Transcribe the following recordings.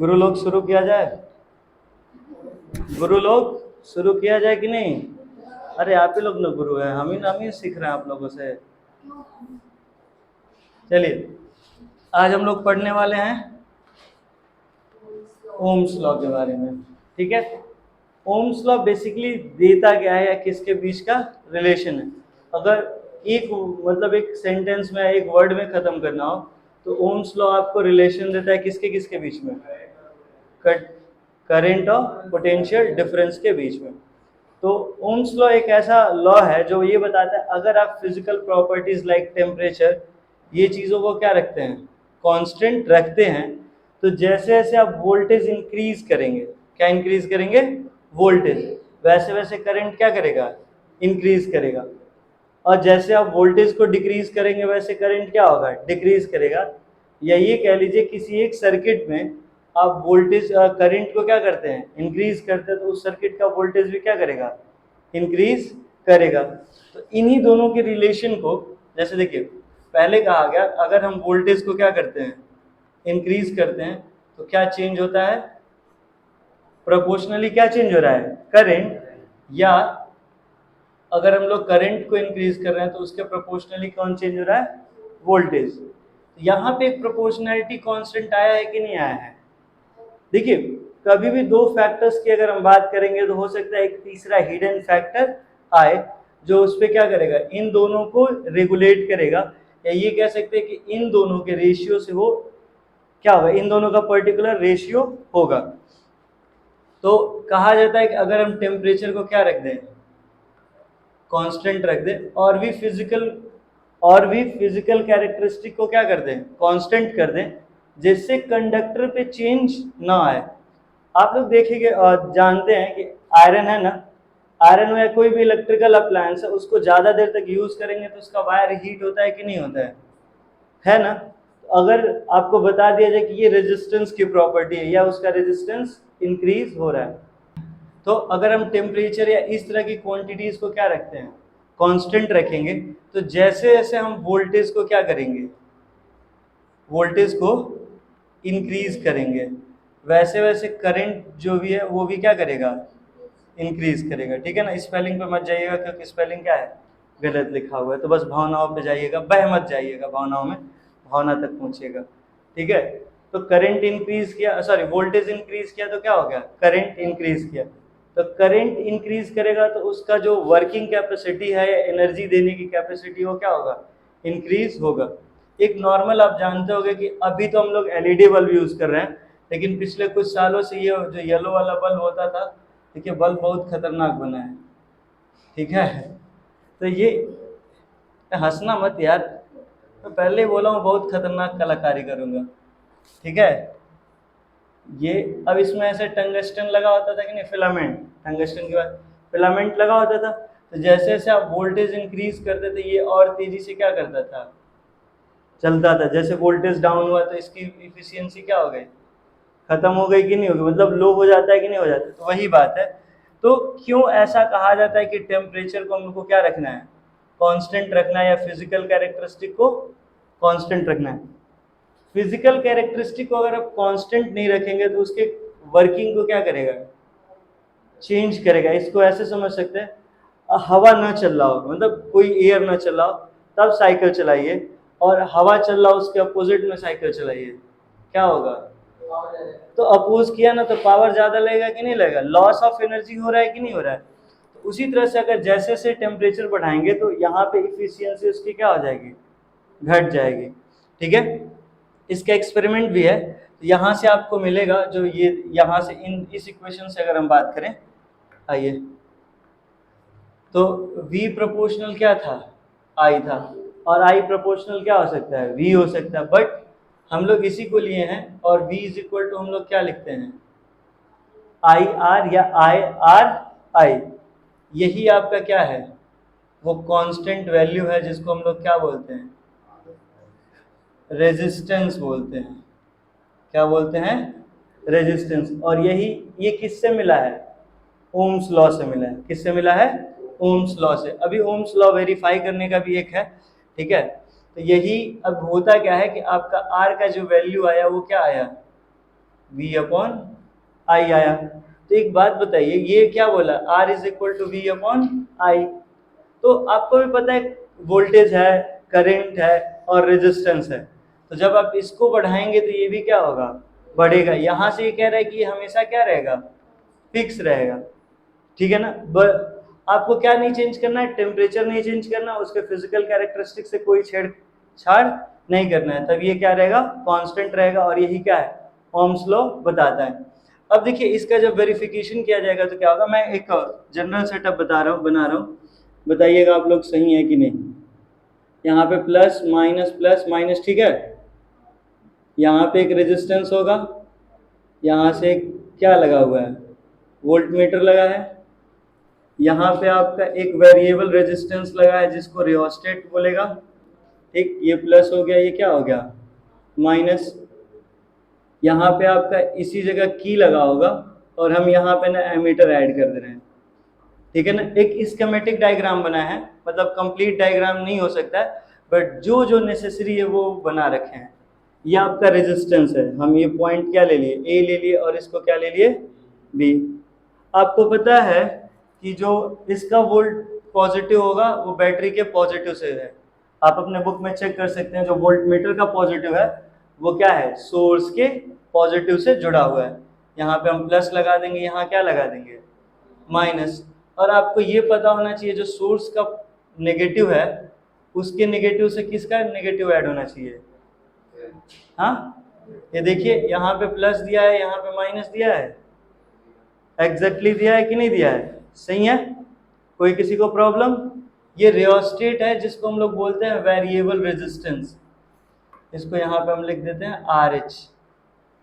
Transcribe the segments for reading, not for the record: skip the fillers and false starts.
गुरु लोग शुरू किया जाए? गुरु लोग शुरू किया जाए कि नहीं? अरे आप ही लोग ना गुरु हैं, हम ही सीख रहे हैं आप लोगों से। चलिए आज हम लोग पढ़ने वाले हैं ओम्स लॉ के बारे में। ठीक है, ओम्स लॉ बेसिकली देता क्या है या किसके बीच का रिलेशन है। अगर एक मतलब एक सेंटेंस में एक वर्ड में खत्म करना हो तो ओम्स लॉ आपको रिलेशन देता है किसके किसके बीच में? करंट और पोटेंशियल डिफरेंस के बीच में। तो ओम्स लॉ एक ऐसा लॉ है जो ये बताता है अगर आप फिजिकल प्रॉपर्टीज लाइक टेम्परेचर ये चीज़ों को क्या रखते हैं, कांस्टेंट रखते हैं, तो जैसे जैसे आप वोल्टेज इंक्रीज करेंगे, क्या इंक्रीज करेंगे? वोल्टेज, वैसे वैसे करंट क्या करेगा? इंक्रीज करेगा। और जैसे आप वोल्टेज को डिक्रीज करेंगे वैसे करंट क्या होगा? डिक्रीज करेगा। या ये कह लीजिए किसी एक सर्किट में आप वोल्टेज करंट को क्या करते हैं? इंक्रीज करते हैं, तो उस सर्किट का वोल्टेज भी क्या करेगा? इंक्रीज करेगा। तो इन्हीं दोनों के रिलेशन को जैसे देखिए पहले कहा गया अगर हम वोल्टेज को क्या करते हैं? इंक्रीज करते हैं तो क्या चेंज होता है? प्रोपोर्शनली क्या चेंज हो रहा है? करंट। या अगर हम लोग करंट को इंक्रीज कर रहे हैं तो उसके प्रोपोर्शनली कौन चेंज हो रहा है? वोल्टेज। यहाँ पे एक प्रोपोर्शनैलिटी कांस्टेंट आया है कि नहीं आया है? देखिए कभी भी दो फैक्टर्स की अगर हम बात करेंगे तो हो सकता है एक तीसरा हिडन फैक्टर आए जो उस पर क्या करेगा? इन दोनों को रेगुलेट करेगा। या ये कह सकते हैं कि इन दोनों के रेशियो से वो क्या होगा? इन दोनों का पर्टिकुलर रेशियो होगा। तो कहा जाता है कि अगर हम टेम्परेचर को क्या रख दें? कांस्टेंट रख दें, और भी फिजिकल कैरेक्टरिस्टिक को क्या कर दें? कांस्टेंट कर दें, जिससे कंडक्टर पे चेंज ना आए। आप लोग देखेंगे और जानते हैं कि आयरन है ना, आयरन में कोई भी इलेक्ट्रिकल अप्लायंस है उसको ज़्यादा देर तक यूज़ करेंगे तो उसका वायर हीट होता है कि नहीं होता है ना? तो अगर आपको बता दिया जाए कि ये रेजिस्टेंस की प्रॉपर्टी है या उसका रेजिस्टेंस इंक्रीज हो रहा है, तो अगर हम टेम्परेचर या इस तरह की क्वांटिटीज को क्या रखते हैं? कांस्टेंट रखेंगे, तो जैसे जैसे हम वोल्टेज को क्या करेंगे? वोल्टेज को इंक्रीज करेंगे, वैसे वैसे करंट जो भी है वो भी क्या करेगा? इंक्रीज करेगा। ठीक है ना? स्पेलिंग पे मत जाइएगा क्योंकि स्पेलिंग क्या है? गलत लिखा हुआ है। तो बस भावनाओं पे जाइएगा, बह मत जाइएगा भावनाओं में, भावना तक पहुंचिएगा। ठीक है? तो करंट इंक्रीज किया, सॉरी वोल्टेज इंक्रीज किया तो क्या हो गया? करंट इंक्रीज किया। तो करंट इंक्रीज करेगा तो उसका जो वर्किंग कैपेसिटी है या एनर्जी देने की कैपेसिटी वो क्या होगा? इंक्रीज होगा। एक नॉर्मल आप जानते होंगे कि अभी तो हम लोग एलईडी बल्ब यूज कर रहे हैं, लेकिन पिछले कुछ सालों से ये जो येलो वाला बल्ब होता था, देखिए बल्ब बहुत खतरनाक बना है। ठीक है? तो ये हंसना मत यार, मैं पहले ही बोला हूँ बहुत खतरनाक कलाकारी करूँगा। ठीक है? ये अब इसमें ऐसे टंगस्टन लगा होता था कि नहीं, फिलामेंट, टंगस्टन के बाद फिलामेंट लगा होता था, तो जैसे जैसे आप वोल्टेज इंक्रीज करते थे ये और तेजी से क्या करता था? चलता था। जैसे वोल्टेज डाउन हुआ तो इसकी इफिशियंसी क्या हो गई? खत्म हो गई कि नहीं होगी? मतलब लो हो जाता है कि नहीं हो जाता? तो वही बात है। तो क्यों ऐसा कहा जाता है कि टेम्परेचर को हमको क्या रखना है? कांस्टेंट रखना है, या फिजिकल कैरेक्टरिस्टिक को कांस्टेंट रखना है? फिजिकल कैरेक्टरिस्टिक को अगर आप कांस्टेंट नहीं रखेंगे तो उसके वर्किंग को क्या करेगा? चेंज करेगा। इसको ऐसे समझ सकते हैं, हवा ना चल रहा हो, मतलब कोई एयर ना चल रहा हो, तब साइकिल चलाइए, और हवा चल रहा हो उसके अपोजिट में साइकिल चलाइए, क्या होगा? तो अपोज किया ना तो पावर ज़्यादा लगेगा कि नहीं लगेगा? लॉस ऑफ एनर्जी हो रहा है कि नहीं हो रहा है? तो उसी तरह से अगर जैसे जैसे टेम्परेचर बढ़ाएंगे तो यहाँ पे इफिशियंसी उसकी क्या हो जाएगी? घट जाएगी। ठीक है? इसका एक्सपेरिमेंट भी है, तो यहाँ से आपको मिलेगा जो ये यहाँ से इस इक्वेशन से अगर हम बात करें, आइए, तो V प्रोपोर्शनल क्या था? I था, और I प्रोपोर्शनल क्या हो सकता है? V हो सकता है। बट हम लोग इसी को लिए हैं और V इज इक्वल टू हम लोग क्या लिखते हैं? IR या IRI। यही आपका क्या है? वो कांस्टेंट वैल्यू है जिसको हम लोग क्या बोलते हैं? रेजिस्टेंस बोलते हैं। क्या बोलते हैं? रेजिस्टेंस। और यही ये किससे मिला है? ओम्स लॉ से मिला है। किससे मिला है? ओम्स लॉ से। अभी ओम्स लॉ वेरीफाई करने का भी एक है। ठीक है? तो यही अब होता क्या है कि आपका आर का जो वैल्यू आया वो क्या आया? V अपॉन I आया। तो एक बात बताइए, ये क्या बोला, R is equal to V upon I। तो आपको भी पता है वोल्टेज है, करंट है और रेजिस्टेंस है, तो जब आप इसको बढ़ाएंगे तो ये भी क्या होगा, बढ़ेगा। यहाँ से ये कह रहा है कि ये हमेशा क्या रहेगा, फिक्स रहेगा, ठीक है ना। आपको क्या नहीं चेंज करना है, टेम्परेचर नहीं चेंज करना, उसके फिजिकल कैरेक्टरिस्टिक से कोई छेड़छाड़ नहीं करना है, तब ये क्या रहेगा, कांस्टेंट रहेगा। और यही क्या है, ओम्स लॉ बताता है। अब देखिए इसका जब वेरिफिकेशन किया जाएगा तो क्या होगा, मैं एक जनरल सेटअप बना रहा हूँ, बताइएगा आप लोग सही है कि नहीं। यहाँ पे प्लस माइनस, ठीक है। यहाँ पे एक रेजिस्टेंस होगा, यहाँ से क्या लगा हुआ है, वोल्ट मीटर लगा है। यहाँ पे आपका एक वेरिएबल रेजिस्टेंस लगा है जिसको रियोस्टेट बोलेगा, ठीक। ये प्लस हो गया, ये क्या हो गया, माइनस। यहाँ पे आपका इसी जगह की लगा होगा और हम यहाँ पे ना एमीटर ऐड कर दे रहे हैं, ठीक है ना। एक स्कीमेटिक डायग्राम बना है, मतलब कंप्लीट डायग्राम नहीं हो सकता है, बट जो जो नेसेसरी है वो बना रखे हैं। ये आपका रेजिस्टेंस है, हम ये पॉइंट क्या ले लिए, ए ले लिए, और इसको क्या ले लिए, बी। आपको पता है कि जो इसका वोल्ट पॉजिटिव होगा वो बैटरी के पॉजिटिव से है। आप अपने बुक में चेक कर सकते हैं, जो वोल्ट मीटर का पॉजिटिव है वो क्या है, सोर्स के पॉजिटिव से जुड़ा हुआ है। यहाँ पे हम प्लस लगा देंगे, यहाँ क्या लगा देंगे, माइनस। और आपको ये पता होना चाहिए जो सोर्स का नेगेटिव है उसके नेगेटिव से किसका नेगेटिव ऐड होना चाहिए। हाँ, ये देखिए यहाँ पे प्लस दिया है, यहाँ पे माइनस दिया है, एग्जैक्टली दिया है कि नहीं दिया है, सही है, कोई किसी को प्रॉब्लम। ये रियोस्टेट है जिसको हम लोग बोलते हैं वेरिएबल रेजिस्टेंस, इसको यहाँ पे हम लिख देते हैं RH।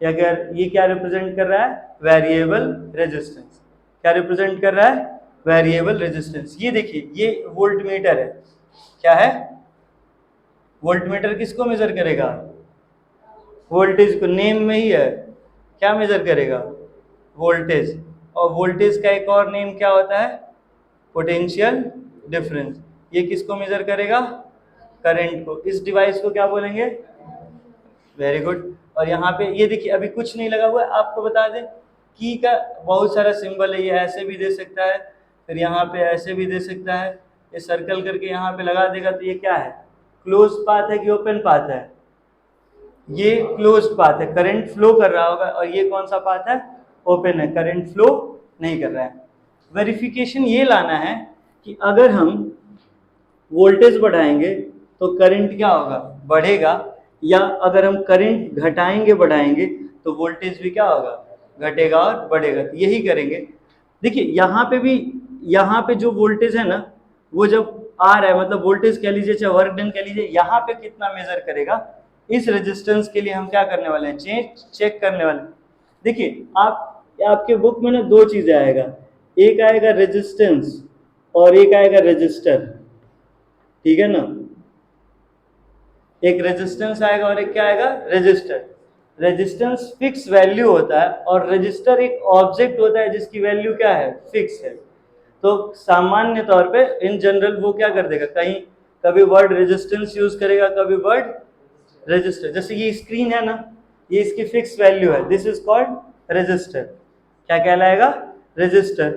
अगर ये क्या रिप्रेजेंट कर रहा है, वेरिएबल रेजिस्टेंस। क्या रिप्रेजेंट कर रहा है, वेरिएबल रेजिस्टेंस। ये देखिए ये वोल्ट मीटर है, क्या है, वोल्ट मीटर किसको मेजर करेगा, वोल्टेज को, नेम में ही है, क्या मेजर करेगा, वोल्टेज। और वोल्टेज का एक और नेम क्या होता है, पोटेंशियल डिफरेंस। ये किसको मेजर करेगा, करंट को। इस डिवाइस को क्या बोलेंगे, वेरी गुड। और यहाँ पे ये देखिए अभी कुछ नहीं लगा हुआ है, आपको बता दें की का बहुत सारा सिंबल है, ये ऐसे भी दे सकता है, फिर यहाँ पे ऐसे भी दे सकता है, ये सर्कल करके यहाँ पे लगा देगा तो ये क्या है, क्लोज पाथ है कि ओपन पाथ है, ये क्लोज पाथ है, करंट फ्लो कर रहा होगा। और ये कौन सा पाथ है, ओपन है, करंट फ्लो नहीं कर रहा है। वेरिफिकेशन ये लाना है कि अगर हम वोल्टेज बढ़ाएंगे तो करंट क्या होगा, बढ़ेगा, या अगर हम करंट घटाएंगे बढ़ाएंगे तो वोल्टेज भी क्या होगा, घटेगा और बढ़ेगा। तो यही करेंगे। देखिए यहाँ पे भी, यहाँ पे जो वोल्टेज है ना वो जब आ रहा है, मतलब वोल्टेज कह लीजिए चाहे वर्क डन कह लीजिए, यहाँ पे कितना मेजर करेगा, इस रेजिस्टेंस के लिए हम क्या करने वाले हैं, चेक करने वाले हैं। देखिए आपके बुक में ना दो चीजें आएगा, एक आएगा रेजिस्टेंस और एक आएगा रजिस्टर, ठीक है ना। एक रेजिस्टेंस आएगा और एक क्या आएगा, रजिस्टर। रेजिस्टेंस फिक्स वैल्यू होता है और रजिस्टर एक ऑब्जेक्ट होता है जिसकी वैल्यू क्या है, फिक्स है। तो सामान्य तौर पे इन जनरल वो क्या कर देगा, कहीं कभी वर्ड रेजिस्टेंस यूज करेगा, कभी वर्ड रजिस्टर। जैसे ये स्क्रीन है ना, ये इसकी फिक्स वैल्यू है, दिस इज कॉल्ड रजिस्टर। क्या कहलाएगा, रजिस्टर,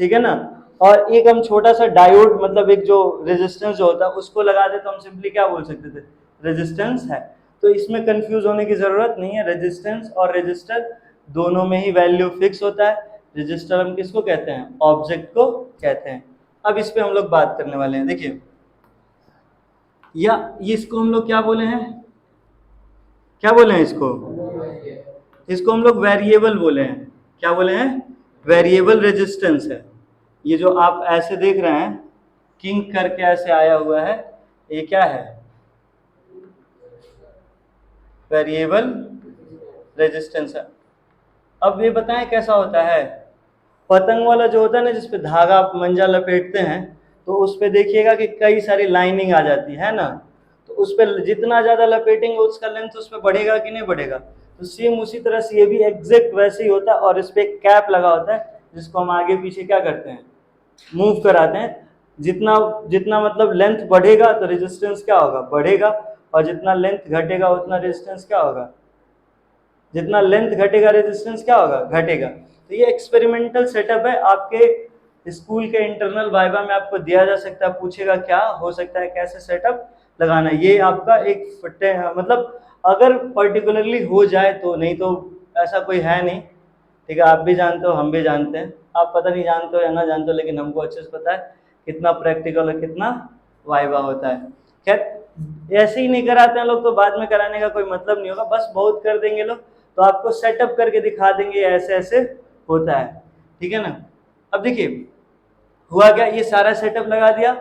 ठीक है ना। और एक हम छोटा सा डायोड, मतलब एक जो रेजिस्टेंस जो होता है उसको लगा दे तो हम सिंपली क्या बोल सकते थे, रेजिस्टेंस है। तो इसमें कंफ्यूज होने की जरूरत नहीं है, रेजिस्टेंस और रजिस्टर दोनों में ही वैल्यू फिक्स होता है। रजिस्टर हम किसको कहते हैं, ऑब्जेक्ट को कहते हैं। अब इस पे हम लोग बात करने वाले हैं। देखिए या इसको हम लोग क्या बोले हैं, क्या बोले हैं इसको हम लोग वेरिएबल बोले हैं। क्या बोले हैं, वेरिएबल रेजिस्टेंस है। ये जो आप ऐसे देख रहे हैं किंग करके ऐसे आया हुआ है, ये क्या है, वेरिएबल रेजिस्टेंस है। अब ये बताएं कैसा होता है, पतंग वाला जो होता है ना जिसपे धागा मंजा लपेटते हैं, तो उस पे देखिएगा कि कई सारी लाइनिंग आ जाती है ना, तो उस पर जितना ज़्यादा लपेटेंगे उसका लेंथ उस पर बढ़ेगा कि नहीं बढ़ेगा। तो सेम उसी तरह से ये भी एग्जैक्ट वैसे ही होता है। और इस पर एक कैप लगा होता है जिसको हम आगे पीछे क्या करते हैं, मूव कराते हैं। जितना मतलब लेंथ बढ़ेगा तो रेजिस्टेंस क्या होगा, बढ़ेगा, और जितना लेंथ घटेगा उतना रेजिस्टेंस क्या होगा, जितना लेंथ घटेगा रेजिस्टेंस क्या होगा, घटेगा। तो ये एक्सपेरिमेंटल सेटअप है, आपके स्कूल के इंटरनल वाइवा में आपको दिया जा सकता है, पूछेगा क्या हो सकता है, कैसे सेटअप लगाना। ये आपका एक मतलब अगर पर्टिकुलरली हो जाए तो, नहीं तो ऐसा कोई है नहीं, ठीक है। आप भी जानते हो, हम भी जानते हैं, आप पता नहीं जानते हो या ना जानते हो, लेकिन हमको अच्छे से पता है कितना प्रैक्टिकल और कितना वाइवा होता है। खैर ऐसे ही नहीं कराते हैं लोग, तो बाद में कराने का कोई मतलब नहीं होगा, बस बहुत कर देंगे लोग तो आपको सेटअप करके दिखा देंगे ऐसे ऐसे होता है, ठीक है ना। अब देखिए हुआ क्या, ये सारा सेटअप लगा दिया,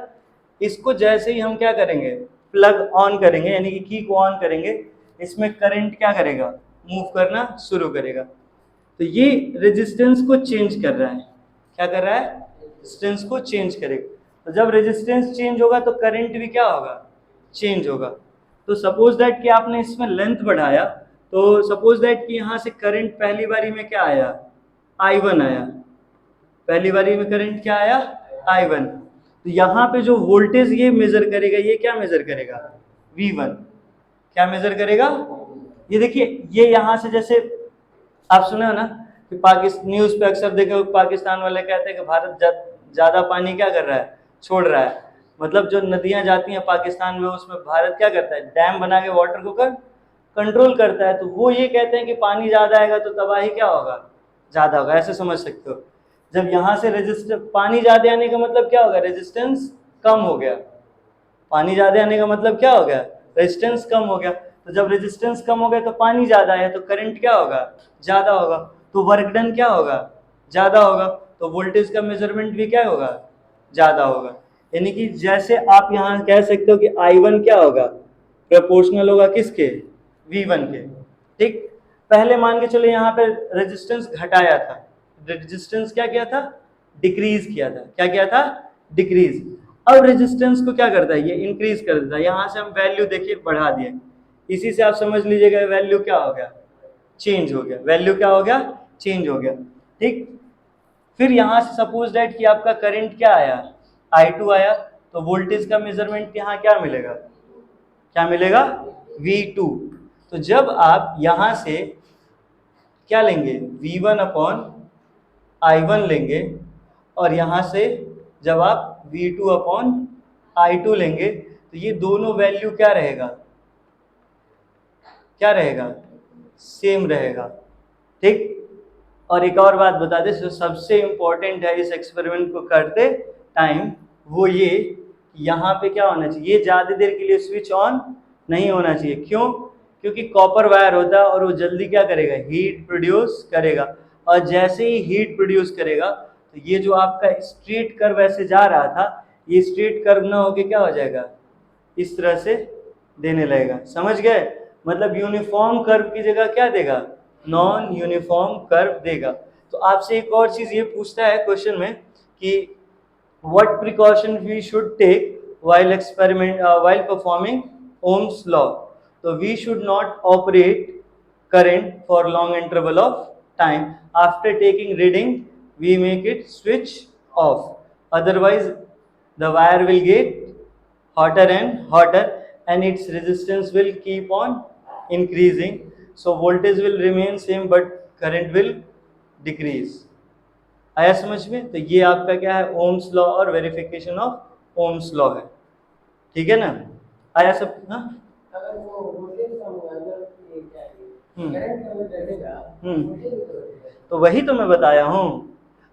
इसको जैसे ही हम क्या करेंगे, प्लग ऑन करेंगे, यानी कि की को ऑन करेंगे, इसमें करंट क्या करेगा, मूव करना शुरू करेगा। तो ये रेजिस्टेंस को चेंज कर रहा है, क्या कर रहा है, रेजिस्टेंस को चेंज करेगा। तो जब रेजिस्टेंस चेंज होगा तो करंट भी क्या होगा, चेंज होगा। तो सपोज दैट कि आपने इसमें लेंथ बढ़ाया, तो सपोज दैट कि यहाँ से करंट पहली बारी में क्या आया, I1 आया, पहली बारी में करंट क्या आया, I1। तो यहाँ पे जो वोल्टेज ये मेजर करेगा, ये क्या मेजर करेगा, V1। क्या मेजर करेगा, ये देखिए, ये यहाँ से जैसे आप सुने हो ना कि पाकिस्तान न्यूज़ पे अक्सर देखे हो, पाकिस्तान वाले कहते हैं कि भारत ज़्यादा पानी क्या कर रहा है, छोड़ रहा है। मतलब जो नदियाँ जाती हैं पाकिस्तान में, उसमें भारत क्या करता है, डैम बना के वाटर को कंट्रोल करता है। तो वो ये कहते हैं कि पानी ज़्यादा आएगा तो तबाही क्या होगा, ज़्यादा होगा, ऐसे समझ सकते हो। जब यहाँ से रेजिस्टेंस, पानी ज़्यादा आने का मतलब क्या होगा, रेजिस्टेंस कम हो गया। पानी ज़्यादा आने का मतलब क्या हो गया, रेजिस्टेंस कम हो गया। तो जब रेजिस्टेंस कम हो गया तो पानी ज़्यादा आया, तो करंट क्या होगा, ज़्यादा होगा, तो वर्क डन क्या होगा, ज़्यादा होगा। तो वोल्टेज का मेजरमेंट भी क्या होगा, ज़्यादा होगा। यानी कि जैसे आप यहाँ कह सकते हो कि I1 क्या होगा, प्रोपोर्शनल होगा किसके, V1 के, ठीक। पहले मान के चलो यहाँ पे रेजिस्टेंस घटाया था, रेजिस्टेंस क्या किया था, डिक्रीज किया था, क्या किया था, डिक्रीज। अब रेजिस्टेंस को क्या करता है, ये इंक्रीज कर देता है। यहाँ से हम वैल्यू देखिए बढ़ा दिए, इसी से आप समझ लीजिएगा वैल्यू क्या हो गया, चेंज हो गया, वैल्यू क्या हो गया, चेंज हो गया, ठीक। फिर यहाँ से सपोज दैट कि आपका करंट क्या आया, I2 आया, तो वोल्टेज का मेजरमेंट यहाँ क्या मिलेगा, क्या मिलेगा, V2। तो जब आप यहाँ से क्या लेंगे, V1 अपॉन I1 लेंगे, और यहाँ से जब आप V2 अपॉन I2 लेंगे, तो ये दोनों वैल्यू क्या रहेगा, क्या रहेगा, सेम रहेगा, ठीक। और एक और बात बता दें, जो सबसे इम्पोर्टेंट है इस एक्सपेरिमेंट को करते टाइम, वो ये, यहाँ पे क्या होना चाहिए, ये ज़्यादा देर के लिए स्विच ऑन नहीं होना चाहिए। क्यों, क्योंकि कॉपर वायर होता है और वो जल्दी क्या करेगा, हीट प्रोड्यूस करेगा, और जैसे ही हीट प्रोड्यूस करेगा तो ये जो आपका स्ट्रेट कर्व ऐसे जा रहा था, ये स्ट्रेट कर्व ना होके क्या हो जाएगा, इस तरह से देने लगेगा। समझ गए, मतलब यूनिफॉर्म कर्व की जगह क्या देगा, नॉन यूनिफॉर्म कर्व देगा। तो आपसे एक और चीज ये पूछता है क्वेश्चन में कि what precaution we should take while experiment while performing Ohm's law। तो we should not operate current for long interval of time, after taking reading we make it switch off, otherwise the wire will get hotter and hotter and its resistance will keep on increasing, so voltage will remain same but current will decrease। आया समझ में। तो ये आपका क्या है, Ohm's law और verification of Ohm's law है, ठीक है ना। आया सब, हाँ अगर वो वोल्टेज कम होगा तो ये क्या है, करंट कम रहेगा, तो वही तो मैं बताया हूँ।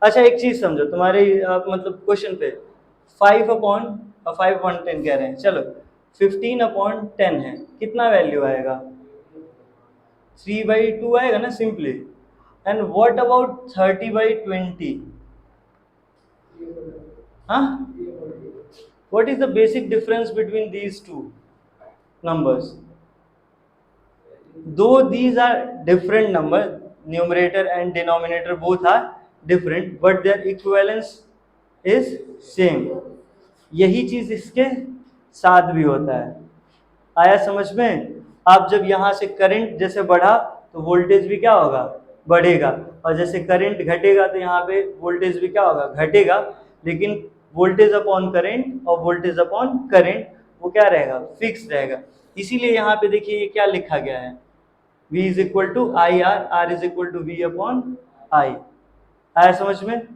अच्छा एक चीज समझो, तुम्हारे मतलब क्वेश्चन पे 5/10 कह रहे हैं, चलो 15/10 है, कितना वैल्यू आएगा, 3/2 आएगा ना सिंपली। एंड व्हाट अबाउट 30/20, हाँ, what is the basic difference between these two numbers? Though these are different numbers, numerator and denominator both are different, but their equivalence is same। यही चीज इसके साथ भी होता है। आया समझ में। आप जब यहाँ से करंट जैसे बढ़ा तो वोल्टेज भी क्या होगा, बढ़ेगा, और जैसे करंट घटेगा तो यहाँ पे वोल्टेज भी क्या होगा, घटेगा। लेकिन वोल्टेज अपॉन करंट और वोल्टेज अपॉन करंट वो क्या रहेगा, फिक्स रहेगा। इसीलिए यहाँ पे देखिए ये क्या लिखा गया है, V is equal to I R, R is equal to V upon I. आया समझ में?